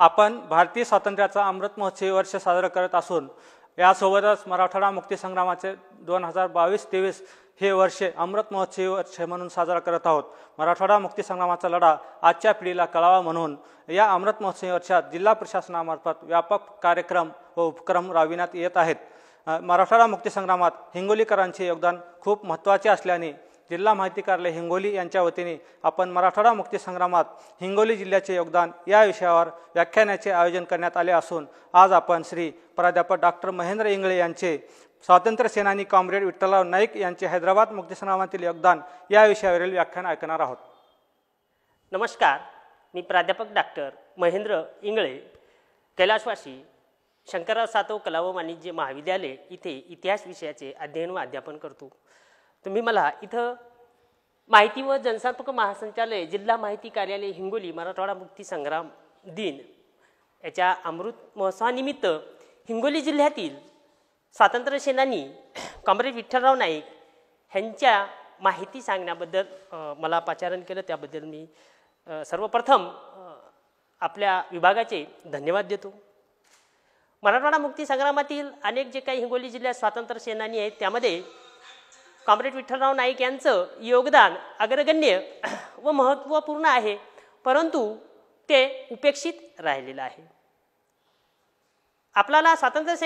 आपण भारतीय स्वातंत्र्याचा अमृत महोत्सवी वर्ष साजरा करत असून यासोबतच मराठवाडा मुक्तीसंग्रामाचे 2022-23 हे वर्ष अमृत महोत्सवी वर्ष म्हणून साजरा करत आहोत। मराठवाडा मुक्तीसंग्रामाचा लढा आजच्या पिढीला कळावा म्हणून या अमृत महोत्सवी वर्षात जिल्हा प्रशासनामार्फत व्यापक कार्यक्रम व उपक्रम राबविण्यात येत आहेत। मराठवाडा मुक्तीसंग्रामात हिंगोलीकरांचे योगदान खूप महत्त्वाचे असल्याने जिल्हा माहिती कार्यालय हिंगोली यांच्या वतीने आपण मराठवाडा मुक्तीसंग्रामात हिंगोली जिल्ह्याचे योगदान या विषयावर व्याख्यानाचे आयोजन करण्यात आले असून आज आपण श्री प्राध्यापक डॉक्टर महेंद्र इंगळे यांचे स्वातंत्र्य सेनानी कॉम्रेड विठ्ठलराव नाईक यांचे हैदराबाद मुक्तीसंग्रामातील योगदान या विषयावरील व्याख्यान ऐकणार आहोत। नमस्कार, मी प्राध्यापक डॉक्टर महेंद्र इंगळे, कैलासवासी शंकरराव सातव कला व वाणिज्य महाविद्यालय इथे इतिहास विषयाचे अध्ययन व अध्यापन करतो। तुम्ही मला इथं माहिती व जनसंपर्क महासंचालय जिल्हा माहिती कार्यालय हिंगोली मराठवाडा मुक्तीसंग्राम दिन याच्या अमृत महोत्सवानिमित्त हिंगोली जिल्ह्यातील स्वातंत्र्य सेनानी कॉम्रेड विठ्ठलराव नाईक यांच्या माहिती सांगण्याबद्दल मला पाचारण केलं, त्याबद्दल मी सर्वप्रथम आपल्या विभागाचे धन्यवाद देतो। मराठवाडा मुक्तीसंग्रामातील अनेक जे काही हिंगोली जिल्ह्यात स्वातंत्र्य सेनानी आहेत त्यामध्ये कॉम्रेड विठ्ठलराव नाईक यांचं योगदान अग्रगण्य व महत्त्वपूर्ण आहे, परंतु ते उपेक्षित राहिलेलं आहे। आपल्याला स्वातंत्र्य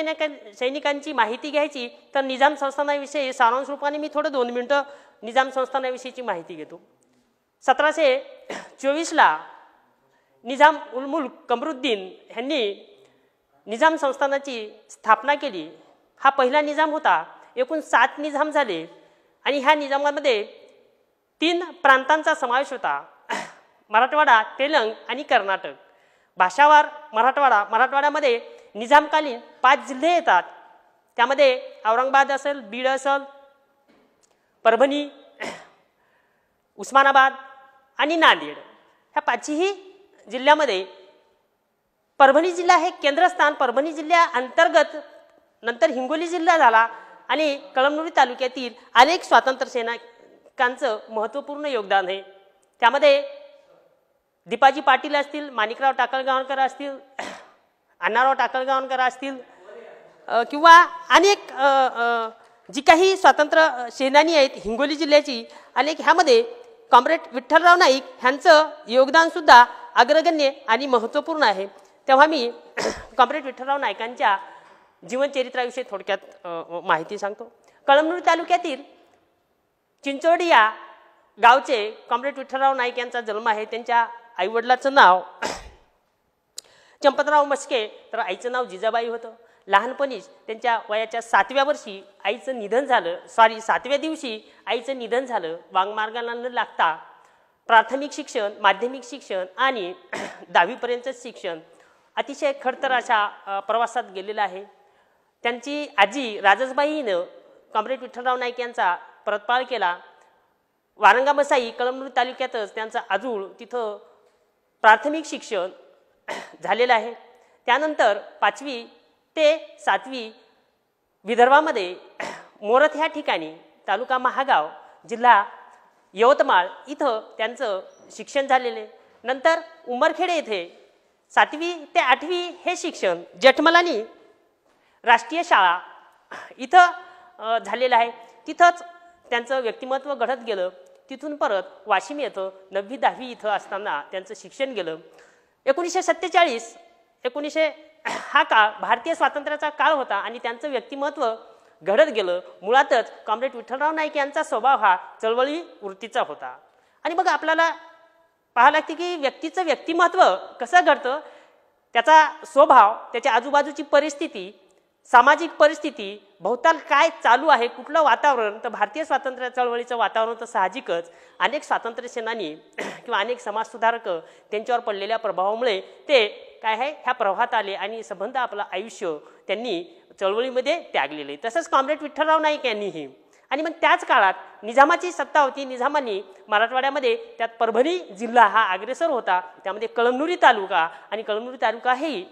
सैनिकांची माहिती घ्यायची तर निजाम संस्थानाविषयी सारांश रूपाने मी थोडं 2 मिनिटं निजाम संस्थानाविषयीची माहिती घेतो। 1724ला निजाम उल मुल्क कमरुद्दीन यांनी निजाम संस्थानाची स्थापना केली। हा पहिला निजाम होता। एकूण 7 निजाम झाले आणि ह्या निजामामध्ये 3 प्रांतांचा समावेश होता, मराठवाडा, तेलंग आणि कर्नाटक। भाषावार मराठवाड्यामध्ये निजामकालीन 5 जिल्हे येतात, त्यामध्ये औरंगाबाद असेल, बीड असेल, परभणी, उस्मानाबाद आणि नांदेड। ह्या 5ही जिल्ह्यामध्ये परभणी जिल्हा हे केंद्रस्थान, परभणी जिल्ह्याअंतर्गत नंतर हिंगोली जिल्हा झाला आणि कळमनुरी तालुक्यातील अनेक स्वातंत्र्य सैनिकांचं महत्त्वपूर्ण योगदान आहे। त्यामध्ये दीपाजी पाटील असतील, माणिकराव टाकळगावकर असतील, अण्णाराव टाकळगावकर असतील किंवा अनेक जी काही स्वातंत्र्य सेनानी आहेत हिंगोली जिल्ह्याची अनेक, ह्यामध्ये कॉम्रेड विठ्ठलराव नाईक यांचं योगदानसुद्धा अग्रगण्य आणि महत्त्वपूर्ण आहे। तेव्हा मी कॉम्रेड विठ्ठलराव नाईकांच्या जीवनचरित्राविषयी थोडक्यात माहिती सांगतो। कळमनुरी तालुक्यातील चिंचोडी या गावचे कॉम्रेड विठ्ठलराव नाईक यांचा जन्म आहे। त्यांच्या आईवडिलाचं नाव चंपतराव मस्के, तर आईचं नाव जिजाबाई होतं। लहानपणीच त्यांच्या वयाच्या 7व्या वर्षी आईचं निधन झालं, 7व्या दिवशी आईचं निधन झालं। वाङ्मार्गाला न लागता प्राथमिक शिक्षण, माध्यमिक शिक्षण आणि 10वीपर्यंतचं शिक्षण अतिशय खडतर अशा प्रवासात गेलेलं आहे। त्यांची आजी राजसबाईनं कॉम्रेड विठ्ठलराव नाईक यांचा परतपाळ केला। वारंगा मसाई कळमनुरी तालुक्यातच त्यांचा आजूळ तिथं प्राथमिक शिक्षण झालेलं आहे। त्यानंतर 5वी ते 7वी विदर्भामध्ये मोरत ह्या ठिकाणी, तालुका महागाव, जिल्हा यवतमाळ इथं त्यांचं शिक्षण झालेले। नंतर उमरखेडे येथे 7वी ते 8वी हे शिक्षण जेठमलानी राष्ट्रीय शाळा इथं झालेलं आहे। तिथंच त्यांचं व्यक्तिमत्व घडत गेलं। तिथून परत वाशिम येथे 9वी 10वी इथं असताना त्यांचं शिक्षण गेलं। 1947 हा काळ भारतीय स्वातंत्र्याचा काळ होता आणि त्यांचं व्यक्तिमत्व घडत गेलं। मुळातच कॉम्रेड विठ्ठलराव नाईक यांचा स्वभाव हा चळवळी वृत्तीचा होता। आणि मग आपल्याला पाहावं लागते की व्यक्तीचं व्यक्तिमत्व कसं घडतं, त्याचा स्वभाव, त्याच्या आजूबाजूची परिस्थिती, सामाजिक परिस्थिती, भोवताल काय चालू आहे, कुठलं वातावरण, तर भारतीय स्वातंत्र्य चळवळीचं वातावरण तर साहजिकच अनेक स्वातंत्र्य सेनानी किंवा अनेक समाजसुधारक त्यांच्यावर पडलेल्या प्रभावामुळे ते काय आहे ह्या प्रवाहात आले आणि संबंध आपलं आयुष्य त्यांनी चळवळीमध्ये त्यागलेलं आहे। तसंच कॉम्रेड विठ्ठलराव नाईक यांनीही। आणि मग त्याच काळात निजामाची सत्ता होती। निजामांनी मराठवाड्यामध्ये त्यात परभणी जिल्हा हा अग्रेसर होता, त्यामध्ये कळमनुरी तालुका, आणि कळमनुरी तालुका हे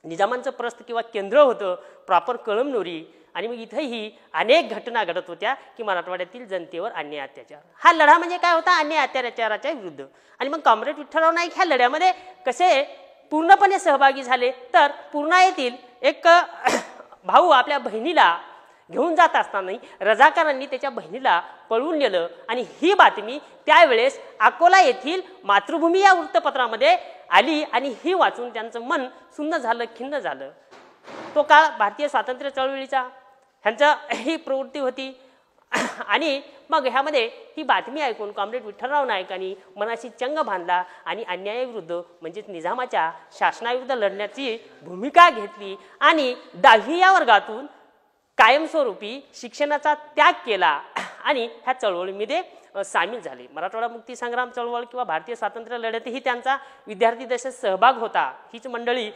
निजामांचं प्रस्थ किंवा केंद्र होतं, प्रॉपर कळमनुरी। आणि मग इथेही अनेक घटना घडत होत्या की मराठवाड्यातील जनतेवर अन्याय अत्याचार। हा लढा म्हणजे काय होता, अन्याय अत्याचाराच्या विरुद्ध। आणि मग कॉम्रेड विठ्ठलराव नाईक ह्या लढ्यामध्ये कसे पूर्णपणे सहभागी झाले. तर पूर्णा येथील एक भाऊ आपल्या बहिणीला घेऊन जात असताना रजाकारांनी त्याच्या बहिणीला पळवून नेलं आणि ही बातमी त्यावेळेस अकोला येथील मातृभूमी या वृत्तपत्रामध्ये आली आणि ही वाचून त्यांचं मन सुन्न झालं, खिन्न झालं. तो काळ भारतीय स्वातंत्र्य चळवळीचा ह्यांचं ही प्रवृत्ती होती. आणि मग ह्यामध्ये ही बातमी ऐकून कॉम्रेड विठ्ठलराव नाईकांनी मनाशी चंग बांधला आणि अन्यायाविरुद्ध म्हणजेच निजामाच्या शासनाविरुद्ध लढण्याची भूमिका घेतली आणि 10वी या वर्गातून कायमस्वरूपी शिक्षणाचा त्याग केला आणि ह्या चळवळीमध्ये सामील झाले. मराठवाडा मुक्ती संग्राम चळवळ किंवा भारतीय स्वातंत्र्य लढतही त्यांचा विद्यार्थी दशेत सहभाग होता. हीच मंडळी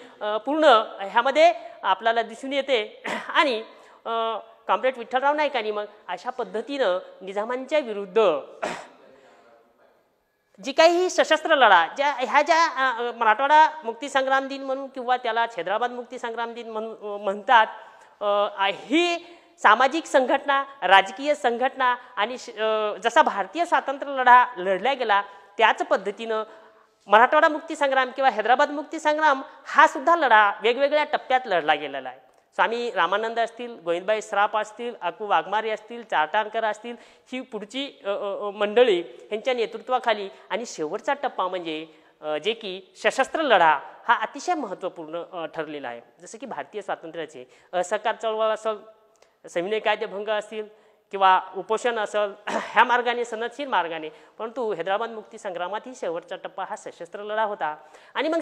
पूर्ण ह्यामध्ये आपल्याला दिसून येते. आणि कॉम्रेड विठ्ठलराव नाईकांनी मग अशा पद्धतीनं निजामांच्या विरुद्ध जी काही सशस्त्र लढा ज्या मराठवाडा मुक्ती संग्राम दिन म्हणून किंवा त्याला हैदराबाद मुक्ती संग्राम दिन म्हणतात, ही सामाजिक संघटना, राजकीय संघटना आणि जसा भारतीय स्वातंत्र्य लढा लढला गेला त्याच पद्धतीनं मराठवाडा मुक्ती संग्राम किंवा हैदराबाद मुक्ती संग्राम हा सुद्धा लढा वेगवेगळ्या टप्प्यात लढला गेलेला आहे. स्वामी रामानंद असतील, गोविंदबाई सराफ असतील, अकू वाघमारे असतील, चारटाणकर असतील, ही पुढची मंडळी यांच्या नेतृत्वाखाली आणि शेवटचा टप्पा म्हणजे जे की सशस्त्र लढा हा अतिशय महत्त्वपूर्ण ठरलेला आहे. जसं की भारतीय स्वातंत्र्याचे असहकार चळवळ असेल, सविनय कायदेभंग असतील किंवा उपोषण असेल, ह्या मार्गाने सनदशीर मार्गाने, परंतु हैदराबाद मुक्ती संग्रामातही शेवटचा टप्पा हा सशस्त्र लढा होता. आणि मग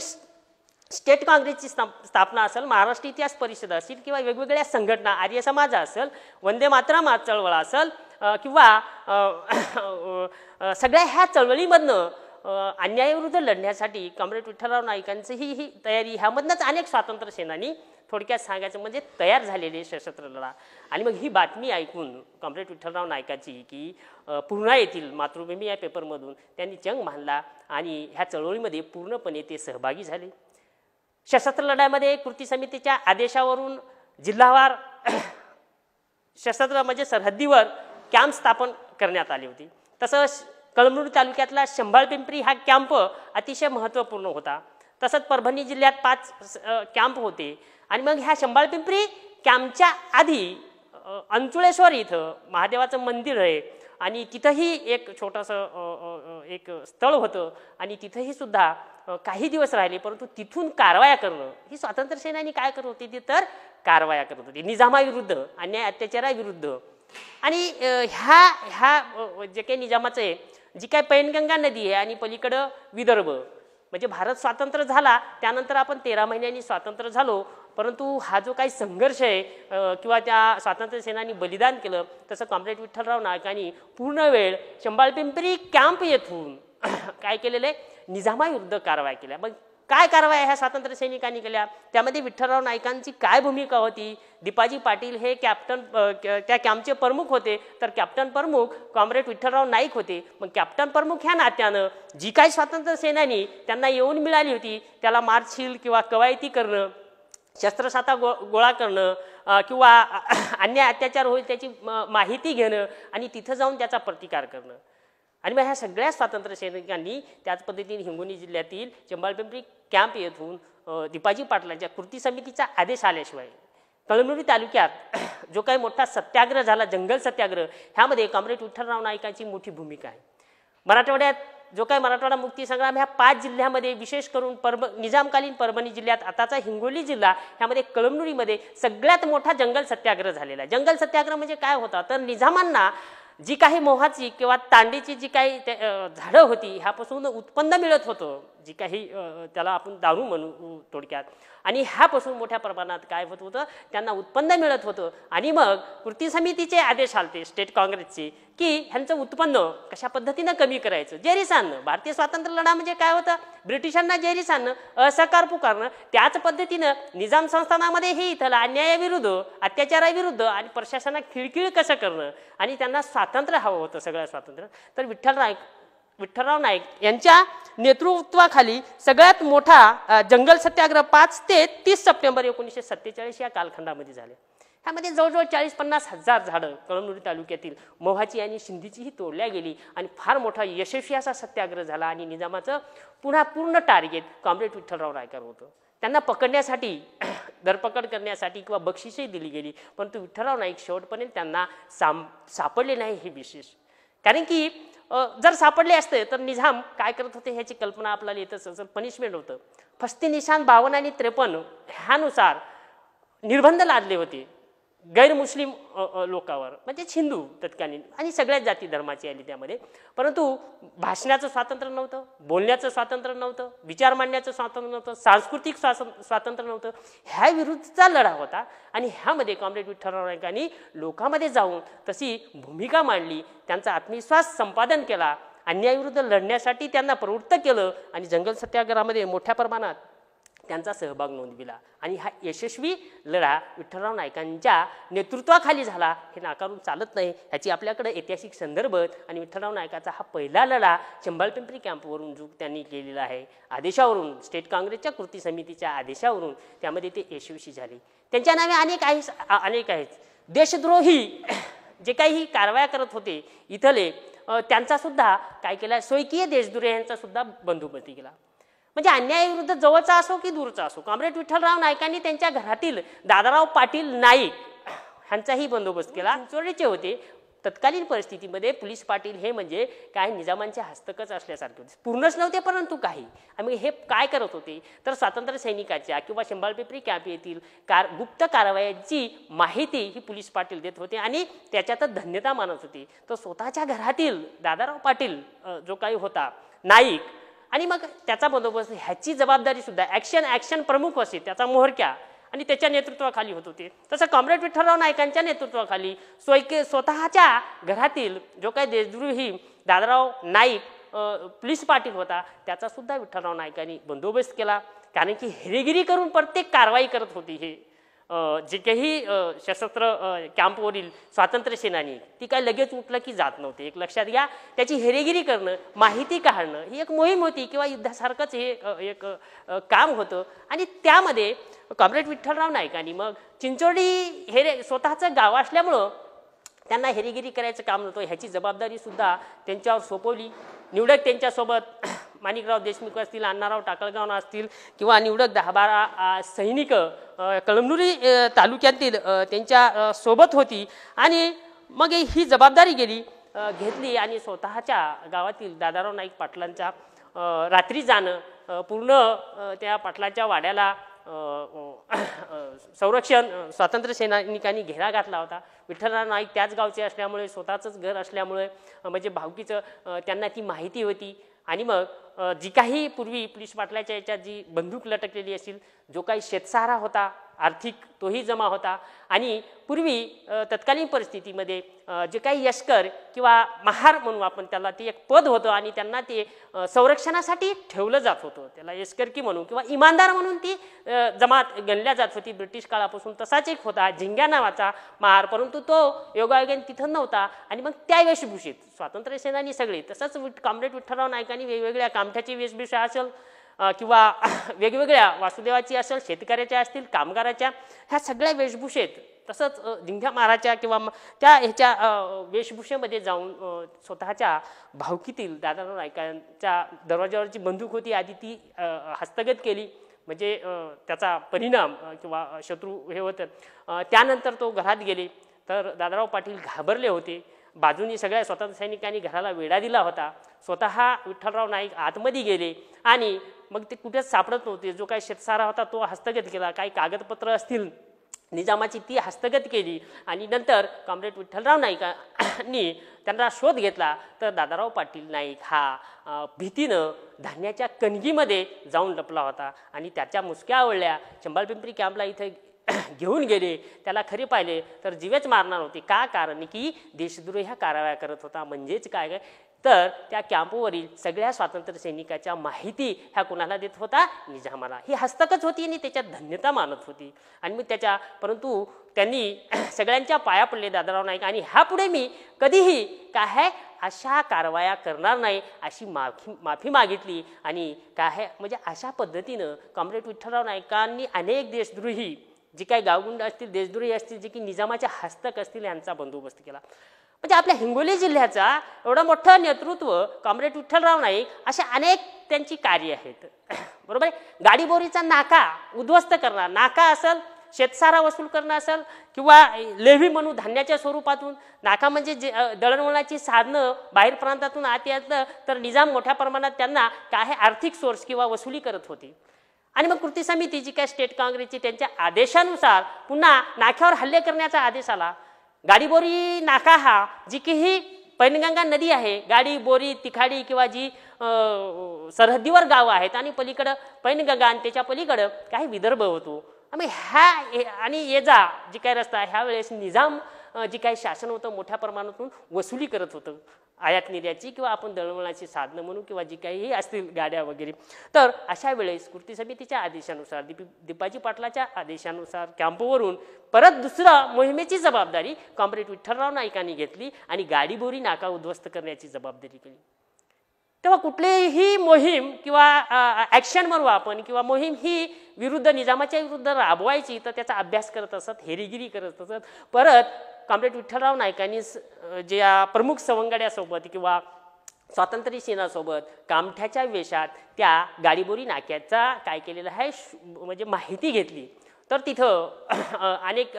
स्टेट काँग्रेसची स्थापना असेल, महाराष्ट्र इतिहास परिषद असेल किंवा वेगवेगळ्या संघटना, आर्य समाज असेल, वंदे मातरम चळवळ असेल किंवा सगळ्या ह्या चळवळीमधनं अन्यायाविरुद्ध लढण्यासाठी कॉम्रेड विठ्ठलराव नाईकांचीही ही तयारी, ह्यामधनंच अनेक स्वातंत्र्य सेनानी थोडक्यात सांगायचं म्हणजे तयार झालेले सशस्त्र लढा. आणि मग ही बातमी ऐकून कॉम्रेड विठ्ठलराव नाईकांची की पूर्णा येथील मातृभूमी या पेपरमधून त्यांनी चंग बांधला आणि ह्या चळवळीमध्ये पूर्णपणे ते सहभागी झाले. सशस्त्र लढ्यामध्ये कृती समितीच्या आदेशावरून जिल्हावार सशस्त्र म्हणजे सरहद्दीवर कॅम्प स्थापन करण्यात आली होती. तसंच कळमनुरी तालुक्यातला शंभाळपिंपरी हा कॅम्प अतिशय महत्त्वपूर्ण होता. तसंच परभणी जिल्ह्यात 5 कॅम्प होते. आणि मग ह्या शंभाळपिंपरी कॅम्पच्या आधी अंचुळेश्वर इथं महादेवाचं मंदिर आहे आणि तिथंही एक छोटंसं एक स्थळ होतं आणि तिथंही सुद्धा काही दिवस राहिले. परंतु तिथून कारवाया करणं ही स्वातंत्र्य सेनानी काय करत होती, ती तर कारवाया करत होती निजामाविरुद्ध, अन्याय अत्याचाराविरुद्ध. आणि ह्या जे काही निजामाचं आहे, जी काय पैनगंगा नदी आहे आणि पलीकडं विदर्भ, म्हणजे भारत स्वातंत्र्य झाला त्यानंतर आपण 13 महिन्यांनी स्वातंत्र्य झालो, परंतु हा जो काही संघर्ष आहे किंवा त्या स्वातंत्र्य सेनानी बलिदान केलं, तसं कॉम्रेड विठ्ठलराव नाईकांनी पूर्ण वेळ शंभाळपिंपरी कॅम्प येथून काय केलेलं आहे, निजामाविरुद्ध कारवाया केल्या. मग काय कारवाया ह्या स्वातंत्र्य सैनिकांनी केल्या, त्यामध्ये विठ्ठलराव नाईकांची काय भूमिका होती. दीपाजी पाटील हे कॅप्टन त्या कॅम्पचे प्रमुख होते, तर कॅप्टन प्रमुख कॉम्रेड विठ्ठलराव नाईक होते. मग कॅप्टन प्रमुख ह्या नात्यानं जी काही स्वातंत्र्य सेनानी त्यांना येऊन मिळाली होती त्याला मार्चशील किंवा कवायती करणं, शस्त्रसाठा गोळा करणं किंवा अन्याय अत्याचार होईल त्याची माहिती घेणं आणि तिथं जाऊन त्याचा प्रतिकार करणं. आणि मग ह्या सगळ्या स्वातंत्र्य सैनिकांनी त्याच पद्धतीने हिंगोली जिल्ह्यातील शंभाळपिंपरी कॅम्प येथून दीपाजी पाटलांच्या कृती समितीचा आदेश आल्याशिवाय कळमनुरी तालुक्यात जो काही मोठा सत्याग्रह झाला, जंगल सत्याग्रह, ह्यामध्ये कॉम्रेड विठ्ठलराव नाईकांची मोठी भूमिका आहे. मराठवाड्यात जो काही मराठवाडा मुक्ती संग्राम ह्या 5 जिल्ह्यामध्ये विशेष करून निजामकालीन परभणी जिल्ह्यात आताचा हिंगोली जिल्हा ह्यामध्ये कळमनुरीमध्ये सगळ्यात मोठा जंगल सत्याग्रह झालेला आहे. जंगल सत्याग्रह म्हणजे काय होता, तर निजामांना जी काही मोहाची किंवा तांडीची जी काही झाडं होती ह्यापासून उत्पन्न मिळत होतं, जी काही त्याला आपण दारू म्हणू थोडक्यात, आणि ह्यापासून मोठ्या प्रमाणात काय होत होतं, त्यांना उत्पन्न मिळत होतं. आणि मग कृती समितीचे आदेश आलते स्टेट काँग्रेसचे की ह्यांचं उत्पन्न कशा पद्धतीनं कमी करायचं, जेरीस आणणं. भारतीय स्वातंत्र्य लढा म्हणजे काय होतं, ब्रिटिशांना जेरीस आणणं, असहकार पुकारणं. त्याच पद्धतीनं निजाम संस्थानामध्ये हे इथं अन्यायाविरुद्ध, अत्याचाराविरुद्ध आणि प्रशासनात खिळखिळ कसं करणं आणि त्यांना स्वातंत्र्य हवं होतं, सगळं स्वातंत्र्य. तर विठ्ठलराव नाईक यांच्या नेतृत्वाखाली सगळ्यात मोठा जंगल सत्याग्रह 5 ते 30 सप्टेंबर 1947 या कालखंडामध्ये झाले. ह्यामध्ये जवळजवळ 40-50 हजार झाडं कळमनुरी तालुक्यातील मोहाची आणि शिंदीचीही तोडल्या गेली आणि फार मोठा यशस्वी असा सत्याग्रह झाला आणि निजामाचं पुन्हा पूर्ण टार्गेट कॉम्रेड विठ्ठलराव नायकांवर होतं. त्यांना पकडण्यासाठी धरपकड करण्यासाठी किंवा बक्षीसही दिली गेली, परंतु विठ्ठलराव नाईक शेवटपर्यंत त्यांना सापडले नाही. हे विशेष कारण की जर सापडले असते तर निजाम काय करत होते ह्याची कल्पना आपल्याला येतच असेल. पनिशमेंट होतं. फस्ती निशाण 52 आणि 53 ह्यानुसार निर्बंध लादले होते गैरमुस्लिम लोकांवर, म्हणजे हिंदू तत्कालीन आणि सगळ्याच जाती धर्माची आली त्यामध्ये. परंतु भाषणाचं स्वातंत्र्य नव्हतं, बोलण्याचं स्वातंत्र्य नव्हतं, विचार मांडण्याचं स्वातंत्र्य नव्हतं, सांस्कृतिक स्वातंत्र्य नव्हतं. ह्या विरुद्धचा लढा होता आणि ह्यामध्ये कॉम्रेड विठ्ठलराव नाईकांनी लोकांमध्ये जाऊन तशी भूमिका मांडली, त्यांचा आत्मविश्वास संपादन केला, अन्यायाविरुद्ध लढण्यासाठी त्यांना प्रवृत्त केलं आणि जंगल सत्याग्रहामध्ये मोठ्या प्रमाणात त्यांचा सहभाग नोंदविला. आणि हा यशस्वी लढा विठ्ठलराव नाईकांच्या नेतृत्वाखाली झाला हे नाकारून चालत नाही. ह्याची आपल्याकडे ऐतिहासिक संदर्भ आणि विठ्ठलराव नाईकाचा हा पहिला लढा चंबालपिंपरी कॅम्पवरून जो त्यांनी केलेला आहे, आदेशावरून, स्टेट काँग्रेसच्या कृती समितीच्या आदेशावरून त्यामध्ये ते यशस्वी झाले. त्यांच्या नावे अनेक आहेत. देशद्रोही जे काही कारवाया करत होते इथले, त्यांचा सुद्धा काय केला, स्वकीय देशद्रोही यांचा सुद्धा बंदोबस्ती केला. म्हणजे अन्यायाविरुद्ध जवळचा असो की दूरचा असो, कॉम्रेड विठ्ठलराव नाईकांनी त्यांच्या घरातील दादाराव पाटील नाईक ह्यांचाही बंदोबस्त केला. चिंचोळीचे होते. तत्कालीन परिस्थितीमध्ये पोलीस पाटील हे म्हणजे काय निजामांचे हस्तकच असल्यासारखे होते, पूर्णच नव्हते परंतु काही. आणि हे काय करत होते तर स्वातंत्र्य सैनिकाच्या किंवा शंभाळपिंपरी कॅम्प येथील गुप्त कारवायांची माहिती ही पोलीस पाटील देत होते आणि त्याच्यातच धन्यता मानत होते. तर स्वतःच्या घरातील दादाराव पाटील जो काही होता नाईक आणि मग त्याचा बंदोबस्त ह्याची जबाबदारी सुद्धा ॲक्शन प्रमुख असे त्याचा मोहरक्या आणि त्याच्या नेतृत्वाखाली होत होते. तसं कॉम्रेड विठ्ठलराव नाईकांच्या नेतृत्वाखाली स्वतःच्या घरातील जो काही देशद्रोही दादाराव नाईक पोलीस पाटील होता त्याचा सुद्धा विठ्ठलराव नाईकांनी बंदोबस्त केला. कारण की हेरेगिरी करून प्रत्येक कारवाई करत होती. हे जे काही सशस्त्र कॅम्पवरील स्वातंत्र्य सेनानी ती काय लगेच उठलं की जात नव्हते. एक लक्षात घ्या, त्याची हेरेगिरी करणं, माहिती काढणं ही एक मोहीम होती किंवा युद्धासारखंच हे एक काम होतं. आणि त्यामध्ये कॉम्रेड विठ्ठलराव नाईकांनी मग चिंचोळी स्वतःचं गाव असल्यामुळं त्यांना हेरेगिरी करायचं काम नव्हतं, ह्याची जबाबदारी सुद्धा त्यांच्यावर सोपवली. निवडक त्यांच्यासोबत माणिकराव देशमुख असतील, अण्णाराव टाकळगाव असतील किंवा निवडक 10-12 सैनिक कळमनुरी तालुक्यातील त्यांच्या सोबत होती. आणि मग ही जबाबदारी घेतली आणि स्वतःच्या गावातील दादाराव नाईक पाटलांच्या रात्री जाणं, पूर्ण त्या पाटलाच्या वाड्याला संरक्षण स्वातंत्र्य सैनिकांनी घेरा घातला होता. विठ्ठलराव नाईक त्याच गावचे असल्यामुळे, स्वतःचंच घर असल्यामुळे म्हणजे भावकीचं त्यांना ती माहिती होती. आणि मग जी काही पूर्वी पोलीस पाटलाच्या याच्यात जी बंदूक लटकलेली असेल, जो काही शेतसहारा होता आर्थिक तोही जमा होता. आणि पूर्वी तत्कालीन परिस्थितीमध्ये जे काही यशकर किंवा महार म्हणून आपण त्याला ते एक पद होतं आणि त्यांना ते संरक्षणासाठी ठेवलं जात होतं. त्याला यशकरकी म्हणून किंवा इमानदार म्हणून ती जमात गणल्या जात होती ब्रिटिश काळापासून. तसाच एक होता झिंग्या नावाचा महार, परंतु तो योगायोगाने तिथं नव्हता. आणि मग त्या वेशभूषेत स्वातंत्र्य सेनानी सगळे, तसंच कॉम्रेड विठ्ठलराव नाईकांनी वेगवेगळ्या कामठ्याची वेशभूषा असेल किंवा वेगवेगळ्या वासुदेवाची असेल, शेतकऱ्याच्या असतील, कामगाराच्या, ह्या सगळ्या वेशभूषेत, तसंच झिंग्या महाराच्या किंवा त्या ह्याच्या वेशभूषेमध्ये जाऊन स्वतःच्या भावकीतील दादाराव नाईकांच्या दरवाजावरची बंदूक होती आधी ती हस्तगत केली. म्हणजे त्याचा परिणाम किंवा शत्रू हे होतं. त्यानंतर तो घरात गेले तर दादाराव पाटील घाबरले होते. बाजूनी सगळ्या स्वातंत्र्य सैनिकांनी घराला वेढा दिला होता. स्वतः विठ्ठलराव नाईक आतमध्ये गेले आणि मग ते कुठेच सापडत नव्हते. जो काही शेतसारा होता तो हस्तगत केला, काही कागदपत्र असतील निजामाची ती हस्तगत केली. आणि नंतर कॉम्रेड विठ्ठलराव नाईकांनी त्यांना शोध घेतला तर दादाराव पाटील नाईक हा भीतीनं धान्याच्या कणगीमध्ये जाऊन लपला होता आणि त्याच्या मुसक्या आवळल्या. चंबालपिंपरी कॅम्पला इथे घेऊन गेले. त्याला खरे पाहिले तर जीवेच मारणार होते. का? कारण की देशद्रोही ह्या कारवाया करत होता. म्हणजेच काय तर त्या कॅम्पवरील सगळ्या स्वातंत्र्य सैनिकाच्या माहिती ह्या कुणाला देत होता? निजामाला. ही हस्तकच होती आणि त्याच्यात धन्यता मानत होती. आणि मग परंतु त्यांनी सगळ्यांच्या पाया पडले दादाराव नाईक आणि ह्यापुढे मी कधीही काय अशा कारवाया करणार नाही अशी माफी मागितली. आणि काय म्हणजे अशा पद्धतीनं कॉम्रेड विठ्ठलराव नाईकांनी अनेक देशद्रोही जी काही गावगुंड असतील, देशद्रोही असतील, जे की निजामाच्या हस्तक असतील, यांचा बंदोबस्त केला. म्हणजे आपल्या हिंगोली जिल्ह्याचा एवढं मोठं नेतृत्व कॉम्रेड विठ्ठलराव नाईक, असे अनेक त्यांची कार्य आहेत. बरोबर आहे. गाडीबोरीचा नाका उद्ध्वस्त करणं, नाका असेल, शेतसारा वसूल करणं असेल, किंवा लेव्ही म्हणून धान्याच्या स्वरूपातून, नाका म्हणजे दळणवळणाची साधनं बाहेर प्रांतातून आत येतं, तर निजाम मोठ्या प्रमाणात त्यांना काही आर्थिक सोर्स किंवा वसुली करत होती. आणि मग कृती समिती जी काय स्टेट काँग्रेसची, त्यांच्या आदेशानुसार पुन्हा नाक्यावर हल्ले करण्याचा आदेश आला. गाडीबोरी नाका हा जी की ही पैनगंगा नदी आहे, गाडी बोरी तिखाडी किंवा जी सरहद्दीवर गावं आहेत, आणि पलीकडं पैनगंगा आणि त्याच्या पलीकडं काही विदर्भ होतो. आणि ये जा जी काही रस्ता, ह्या वेळेस निजाम जी काही शासन होतं मोठ्या प्रमाणातून वसुली करत होतं आयात निर्याची, किंवा आपण दळणवळणाची साधनं म्हणू, किंवा जी काही असतील गाड्या वगैरे. तर अशा वेळेस कृती समितीच्या आदेशानुसार, दीपाजी पाटलाच्या आदेशानुसार कॅम्पवरून परत दुसरा मोहिमेची जबाबदारी कॉम्रेड विठ्ठलराव नाईकांनी घेतली आणि गाडीबोरी नाका उद्ध्वस्त करण्याची जबाबदारी केली. तेव्हा कुठलीही मोहीम किंवा ॲक्शन म्हणू आपण, किंवा मोहीम ही विरुद्ध निजामाच्या विरुद्ध राबवायची, तर त्याचा अभ्यास करत असत, हेरीगिरी करत असत. परत कॉम्रेड विठ्ठलराव नाईकांनी ज्या प्रमुख सवंगड्यासोबत किंवा स्वातंत्र्य सेनासोबत कामठ्याच्या वेशात त्या गाडीबोरी नाक्याचा काय केलेलं आहे म्हणजे माहिती घेतली. तर तिथं अनेक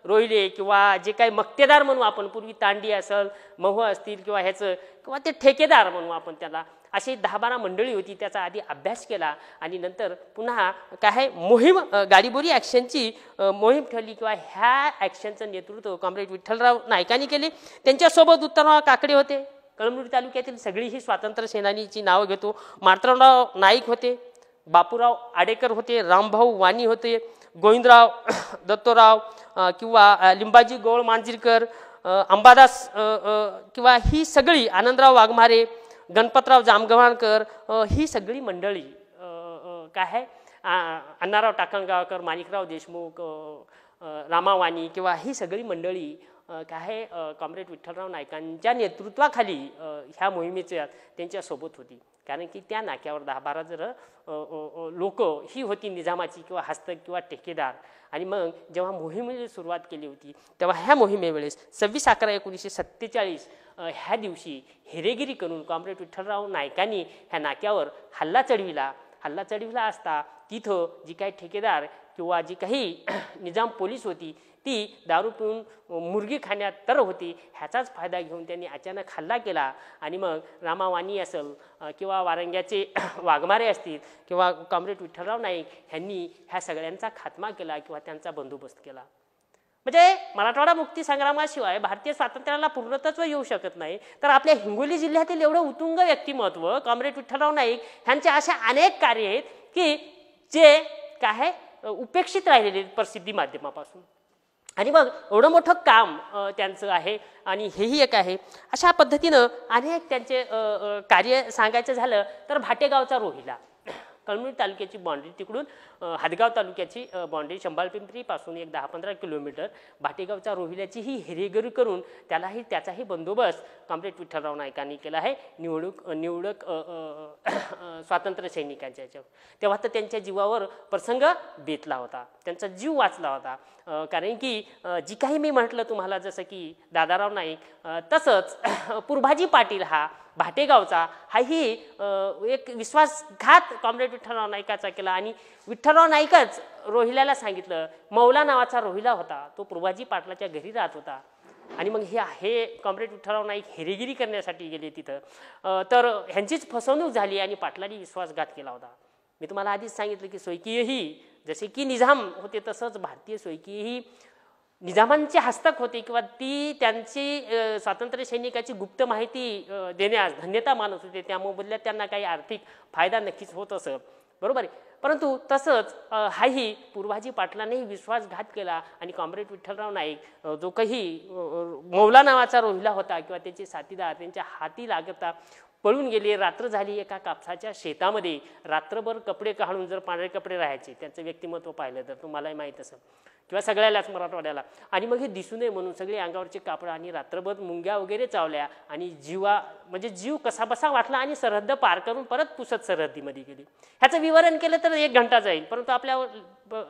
रोहिले किंवा जे काही मक्तेदार म्हणू आपण, पूर्वी तांडी असेल, महू असतील, किंवा ह्याचं किंवा ते ठेकेदार म्हणू आपण त्याला, अशी 10-12 मंडळी होती. त्याचा आधी अभ्यास केला आणि नंतर पुन्हा काय मोहीम, गाडीबोरी ॲक्शनची मोहीम ठरली, किंवा ह्या ॲक्शनचं नेतृत्व कॉम्रेड विठ्ठलराव नाईकांनी केले. त्यांच्यासोबत उत्तमराव काकडे होते, कळमनुरी तालुक्यातील सगळी ही स्वातंत्र्य सेनानीची नावं घेतो. मार्तंडराव नाईक होते, बापूराव आडेकर होते, रामभाऊ वाणी होते, गोविंदराव दत्तोराव किंवा लिंबाजी गोळ मांजिरकर, अंबादास किंवा ही सगळी, आनंदराव वाघमारे, गणपतराव जामगव्हाणकर, ही सगळी मंडळी काय आहे, अण्णाराव टाकणगावकर, माणिकराव देशमुख, रामावाणी, किंवा ही सगळी मंडळी काय आहे कॉम्रेड विठ्ठलराव नाईकांच्या नेतृत्वाखाली ह्या मोहिमेच्या त्यांच्यासोबत होती. कारण की त्या नाक्यावर 10-12 जर लोक ही होती निजामाची किंवा हस्तक किंवा ठेकेदार. आणि मग जेव्हा मोहिमेला सुरुवात केली होती, तेव्हा ह्या मोहिमेवेळेस 26/11/1947 ह्या दिवशी हेरेगिरी करून कॉम्रेड विठ्ठलराव नाईकांनी ह्या नाक्यावर हल्ला चढविला असता तिथं जी काही ठेकेदार किंवा जी काही निजाम पोलीस होती ती दारू पिऊन मुर्गी खाण्यात तर होती. ह्याचाच फायदा घेऊन त्यांनी अचानक हल्ला केला. आणि मग रामावाणी असेल किंवा वारंग्याचे वाघमारे असतील किंवा कॉम्रेड विठ्ठलराव नाईक ह्यांनी ह्या सगळ्यांचा खात्मा केला किंवा त्यांचा बंदोबस्त केला. म्हणजे मराठवाडा मुक्ती संग्रामाशिवाय भारतीय स्वातंत्र्याला पूर्णत्व येऊ शकत नाही. तर आपल्या हिंगोली जिल्ह्यातील एवढं उत्तुंग व्यक्तिमत्व कॉम्रेड विठ्ठलराव नाईक ह्यांचे असे अनेक कार्य आहेत की जे काय उपेक्षित राहिलेले प्रसिद्धी माध्यमापासून. आणि मग एवढं मोठं काम त्यांचं आहे आणि हेही एक आहे. अशा पद्धतीनं अनेक त्यांचे कार्य सांगायचं झालं तर भाटेगावचा रोहिला, कळमनुरी तालुक्याची बाँड्री, तिकडून हदगाव तालुक्याची बाँड्री, शंभाळपिंपरीपासून एक 10-15 किलोमीटर, भाटेगावच्या रोहिल्याची ही हेरेगिरी करून त्याचाही बंदोबस्त कॉम्रेड विठ्ठलराव नाईकांनी केला आहे निवडक स्वातंत्र्य सैनिकांच्या याच्यावर. तेव्हा तर त्यांच्या जीवावर प्रसंग बेतला होता, त्यांचा जीव वाचला होता. कारण की जी काही मी म्हटलं तुम्हाला, जसं की दादाराव नाईक, तसंच पुरभाजी पाटील हा भाटेगावचा हाही एक विश्वासघात कॉम्रेड विठ्ठलराव नाईकाचा केला. आणि विठ्ठलराव नाईकच रोहिल्याला सांगितलं, मौला नावाचा रोहिला होता, तो पुरभाजी पाटलाच्या घरी राहत होता. आणि मग हे कॉम्रेड विठ्ठलराव नाईक हेरेगिरी करण्यासाठी गेले तिथं. तर ह्यांचीच फसवणूक झाली आणि पाटलांनी विश्वासघात केला होता. मी तुम्हाला आधीच सांगितलं की सोयकीयही जसे की निजाम होते तसंच भारतीय सोयकीयही निजामांचे हस्तक होते किंवा ती त्यांची स्वातंत्र्य सैनिकाची गुप्त माहिती देण्यास धन्यता मानत होते. त्या मोबदल्यात त्यांना काही आर्थिक फायदा नक्कीच होत असं, बरोबर आहे. परंतु तसंच हाही पुरभाजी पाटलांनीही विश्वासघात केला आणि कॉम्रेड विठ्ठलराव नाईक जो काही मौला नावाचा रोहिला होता किंवा त्याचे साथीदार त्यांच्या हाती लागता पळून गेले. रात्र झाली एका कापसाच्या शेतामध्ये, रात्रभर कपडे काढून, जर पांढरे कपडे राहायचे, त्यांचं व्यक्तिमत्व पाहिलं तर तुम्हालाही माहीत असेल किंवा सगळ्यालाच मराठवाड्याला. आणि मग हे दिसू नये म्हणून सगळे अंगावरचे कापड आणि रात्रभर मुंग्या वगैरे चावल्या आणि जीव कसाबसा वाटला आणि सरहद्द पार करून परत पुसत सरहद्दीमध्ये गेली. ह्याचं विवरण केलं तर 1 घंटा जाईल, परंतु आपल्या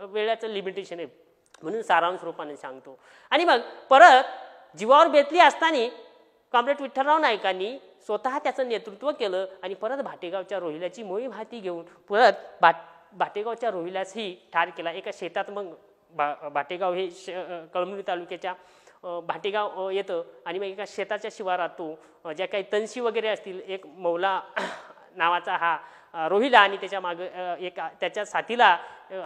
वेळाचं लिमिटेशन आहे. म्हणून सारांश रूपाने सांगतो. आणि मग परत जीवावर बेतली असताना कॉम्रेड विठ्ठलराव नाईकांनी स्वतः त्याचं नेतृत्व केलं आणि परत भाटेगावच्या रोहिल्याची मोहीम हाती घेऊन परत भाटेगावच्या रोहिल्यासही ठार केला. एका शेतात मग भाटेगाव हे कळमनुरी तालुक्याच्या भाटेगाव येतं आणि मग एका शेताच्या शिवारात तो ज्या काही तनशी वगैरे असतील एक मौला नावाचा हा रोहिला आणि त्याच्या मागं एक त्याच्या साथीला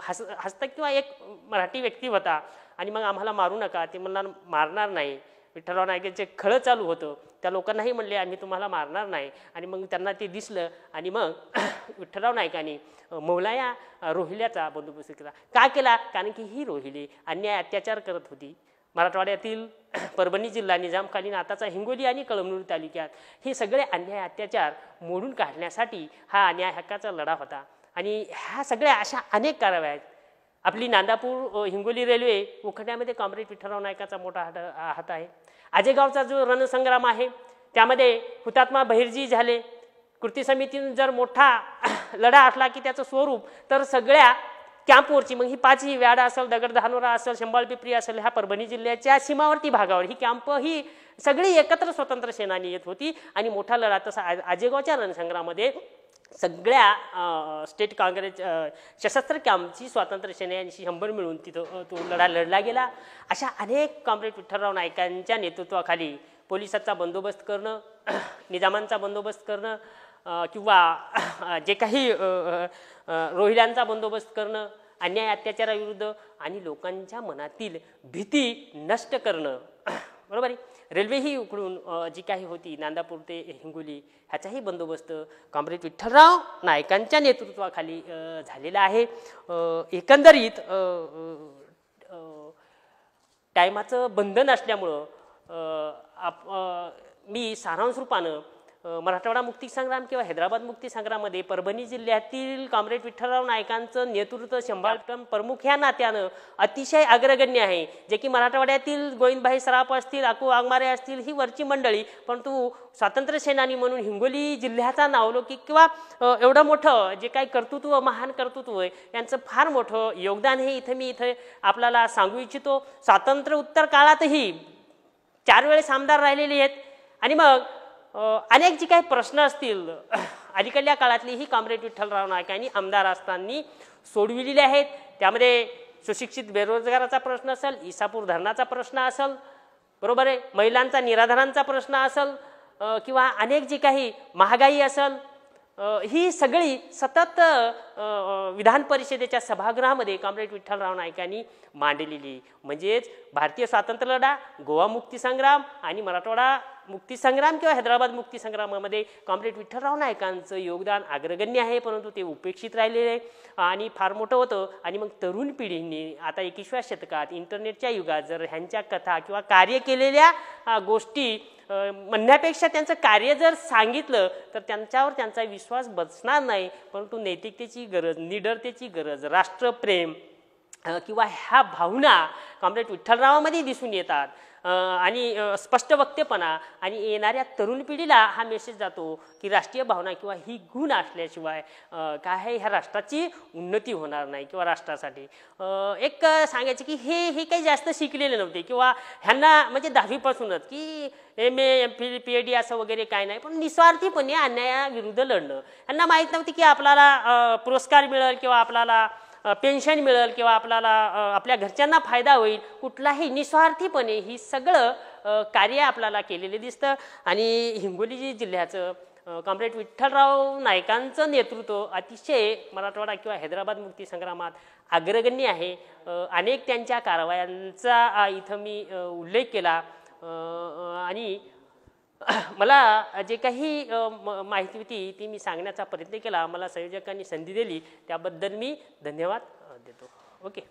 हस्त किंवा एक मराठी व्यक्ती होता. आणि मग आम्हाला मारू नका ते म्हणणार मारणार नाही. विठ्ठलराव नाईकांचे खळं चालू होतं. त्या लोकांनाही म्हणले आम्ही तुम्हाला मारणार नाही. आणि मग त्यांना ते दिसलं आणि मग विठ्ठलराव नाईकांनी मौला या रोहिल्याचा बंदोबस्त केला. का केला? कारण की ही रोहिली अन्याय अत्याचार करत होती. मराठवाड्यातील परभणी जिल्हा निजामकालीन आताचा हिंगोली आणि कळमनुरी तालुक्यात हे सगळे अन्याय अत्याचार मोडून काढण्यासाठी हा अन्याय हक्काचा लढा होता. आणि ह्या सगळ्या अशा अनेक कारवाया आहेत. आपली नांदापूर हिंगोली रेल्वे उखड्यामध्ये कॉम्रेड विठ्ठलराव नाईकाचा मोठा हात आहे. आजेगावचा जो रणसंग्राम आहे त्यामध्ये हुतात्मा बहिर्जी झाले. कृती समितीने जर मोठा लढा असला की त्याचं स्वरूप तर सगळ्या कॅम्पवरची मग ही पाचही व्याडा असेल दगडधानोरा असेल शंभाळपिपरी असेल ह्या परभणी जिल्ह्याच्या सीमावर्ती भागावर ही कॅम्प ही सगळी एकत्र स्वतंत्र सेनानी येत होती आणि मोठा लढा. तसा आजेगावच्या रणसंग्रामध्ये सगळ्या स्टेट काँग्रेस सशस्त्र कॅम्पची स्वातंत्र्य सेनेशी 100 मिळून तिथं तो लढा लढला गेला. अशा अनेक कॉम्रेड विठ्ठलराव नाईकांच्या नेतृत्वाखाली पोलिसांचा बंदोबस्त करणं निजामांचा बंदोबस्त करणं किंवा जे काही रोहिल्यांचा बंदोबस्त करणं अन्याय अत्याचाराविरुद्ध आणि लोकांच्या मनातील भीती नष्ट करणं बरोबर आहे. रेल्वे ही उकडून जी काही होती नांदापूर ते हिंगोली ह्याचाही बंदोबस्त कॉम्रेड विठ्ठलराव नाईकांच्या नेतृत्वाखाली झालेला आहे. एकंदरीत टायमाचं बंधन असल्यामुळं मी सारांश रूपानं मराठवाडा मुक्ती संग्राम किंवा हैदराबाद मुक्ती संग्रामामध्ये परभणी जिल्ह्यातील कॉम्रेड विठ्ठलराव नाईकांचं नेतृत्व शंभाळटन प्रमुख ह्या नात्यानं अतिशय अग्रगण्य आहे. जे की मराठवाड्यातील गोविंदभाई सराफ असतील अकू वाघमारे असतील ही वरची मंडळी परंतु स्वातंत्र्य सेनानी म्हणून हिंगोली जिल्ह्याचा नावलौकिक किंवा एवढं मोठं जे काही कर्तृत्व महान कर्तृत्व आहे यांचं फार मोठं योगदान हे मी इथे आपल्याला सांगू इच्छितो. स्वातंत्र्य उत्तर काळातही 4 वेळेस आमदार राहिलेले आहेत आणि मग अनेक जी काही प्रश्न असतील अलीकडल्या काळातली ही कॉम्रेड विठ्ठलराव नाईकांनी आमदार असताना सोडविलेले आहेत. त्यामध्ये सुशिक्षित बेरोजगाराचा प्रश्न असेल इसापूर धरणाचा प्रश्न असेल बरोबर आहे महिलांचा निराधारांचा प्रश्न असेल किंवा अनेक जी काही महागाई असेल ही सगळी सतत विधान परिषदेच्या सभागृहामध्ये कॉम्रेड विठ्ठलराव नाईकांनी मांडलेली. म्हणजेच भारतीय स्वातंत्र्य लढा गोवा मुक्ती संग्राम आणि मराठवाडा मुक्ती संग्राम किंवा हैदराबाद मुक्ती संग्रामामध्ये कॉम्रेड विठ्ठलराव नाईकांचं योगदान अग्रगण्य आहे परंतु ते उपेक्षित राहिलेले आहे आणि फार मोठं होतं. आणि मग तरुण पिढींनी आता 21व्या शतकात इंटरनेटच्या युगात जर ह्यांच्या कथा किंवा कार्य केलेल्या गोष्टी म्हणण्यापेक्षा त्यांचं कार्य जर सांगितलं तर त्यांच्यावर त्यांचा विश्वास बसणार नाही. परंतु नैतिकतेची गरज निडरतेची गरज राष्ट्रप्रेम किंवा ह्या भावना कॉम्रेड विठ्ठलरावामध्ये दिसून येतात आणि स्पष्ट वक्तेपणा आणि येणाऱ्या तरुण पिढीला हा मेसेज जातो की राष्ट्रीय भावना किंवा ही गुण असल्याशिवाय काय ह्या राष्ट्राची उन्नती होणार नाही. किंवा राष्ट्रासाठी एक सांगायचं की हे काही जास्त शिकलेले नव्हते किंवा ह्यांना म्हणजे 10वीपासूनच की MA MPhil PhD असं वगैरे काय नाही पण निस्वार्थीपणे अन्यायाविरुद्ध लढणं. ह्यांना माहीत नव्हती की आपल्याला पुरस्कार मिळेल किंवा आपल्याला पेन्शन मिळेल किंवा आपल्याला आपल्या घरच्यांना फायदा होईल. कुठलाही निस्वार्थीपणे ही सगळं कार्य आपल्याला केलेले दिसतं. आणि हिंगोली जिल्ह्याचं कॉम्रेड विठ्ठलराव नाईकांचं नेतृत्व अतिशय मराठवाडा किंवा हैदराबाद मुक्ती संग्रामात अग्रगण्य आहे. अनेक त्यांच्या कारवायांचा इथं मी उल्लेख केला आणि मला जे काही माहिती होती ती मी सांगण्याचा प्रयत्न केला. मला संयोजकांनी संधी दिली त्याबद्दल मी धन्यवाद देतो. ओके.